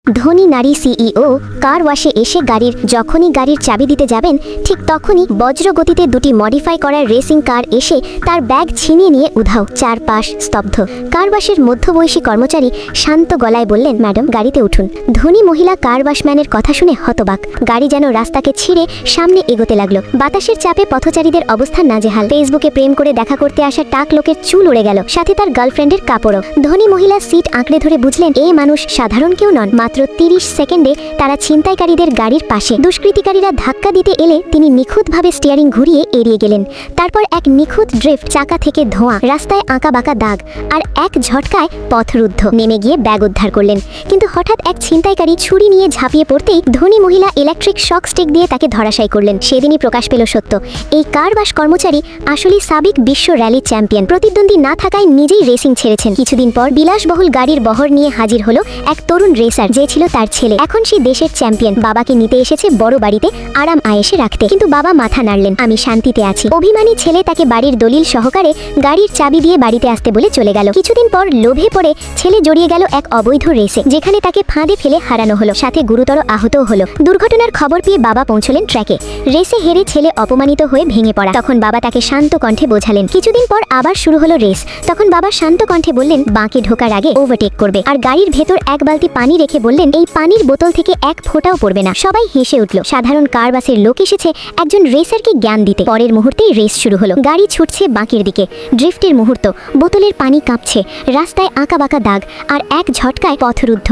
ধনী নারী সিইও কার ওয়াশে এসে যখনই গাড়ির চাবি দিতে যাবেন ঠিক তখনই বজ্রগতিতে দুটি মডিফাই করা রেসিং কার এসে তার ব্যাগ ছিনিয়ে নিয়ে উধাও। চারপাশ স্তব্ধ। কার ওয়াশের মধ্যবয়সী কর্মচারী শান্ত গলায় বললেন, ম্যাডাম গাড়িতে উঠুন। ধনী মহিলা কার ওয়াশম্যানের কথা শুনে হতবাক। গাড়ি যেন রাস্তাকে ছিঁড়ে সামনে এগোতে লাগলো। বাতাসের চাপে পথচারীদের অবস্থা নাজেহাল। ফেসবুকে প্রেম করে দেখা করতে আসা টাক লোকের চুল উড়ে গেল, সাথে তার গার্লফ্রেন্ডের কাপড়ও। ধনী মহিলা সিট আঁকড়ে ধরে বুঝলেন এই মানুষ সাধারণ কেউ নন। মাত্র 30 সেকেন্ডে তারা ছিনতাইকারীদের গাড়ির পাশে। দুষ্কৃতিকারীরা ধাক্কা দিতে এলে তিনি নিখুঁতভাবে স্টিয়ারিং ঘুরিয়ে এড়িয়ে গেলেন। তারপর এক নিখুঁত ড্রিফট, চাকা থেকে ধোঁয়া, রাস্তায় আঁকা বাঁকা দাগ, আর এক ঝটকায় পথরুদ্ধ। নেমে গিয়ে ব্যাগ উদ্ধার করলেন। কিন্তু হঠাৎ এক ছিনতাইকারী ছুরি নিয়ে ঝাঁপিয়ে পড়তেই ধনী মহিলা ইলেকট্রিক শক স্টিক দিয়ে তাকে ধরাশায়ী করলেন। সেদিনই প্রকাশ পেল সত্য, এই কার ওয়াশ কর্মচারী আসলে সাবেক বিশ্ব র্যালি চ্যাম্পিয়ন। প্রতিদ্বন্দ্বী না থাকায় নিজেই রেসিং ছেড়েছেন। কিছুদিন পর বিলাসবহুল গাড়ির বহর নিয়ে হাজির হলো এক তরুণ রেসার, যে ছিল তার ছেলে। এখন সে দেশের চ্যাম্পিয়ন। বাবাকে নিতে এসেছে বড় বাড়িতে আরাম আয়েশে রাখতে, কিন্তু বাবা মাথা নাড়লেন, আমি শান্তিতে আছি। অভিমানী ছেলে তাকে বাড়ির দলিল সহকারে গাড়ির চাবি দিয়ে বাড়িতে আসতে বলে চলে গেল। কিছুদিন পর লোভে পড়ে ছেলে জড়িয়ে গেল এক অবৈধ রেসে, যেখানে তাকে ফাঁদে ফেলে হারানো হলো, সাথে গুরুতর আহতও হলো। দুর্ঘটনার খবর পেয়ে বাবা পৌঁছলেন ট্র্যাকে। রেসে হেরে ছেলে অপমানিত হয়ে ভেঙে পড়া। তখন বাবা তাকে শান্ত কণ্ঠে বোঝালেন। কিছুদিন পর আবার শুরু হলো রেস। তখন বাবা শান্ত কণ্ঠে বললেন, বাঁকে ঢোকার আগে ওভারটেক করবে। আর গাড়ির ভেতর এক বালতি পানি রেখে বললেন, এই পানির বোতল থেকে এক ফোঁটাও পড়বে না। সবাই হেসে উঠল। সাধারণ কার বাসের লোক এসেছে একজন রেসারকে জ্ঞান দিতে। পরের মুহূর্তেই রেস শুরু হলো। গাড়ি ছুটছে বাঁকের দিকে। ড্রিফটের মুহূর্ত, বোতলের পানি কাঁপছে, রাস্তায় আঁকা বাঁকা দাগ, আর এক ঝটকায় পথরুদ্ধ।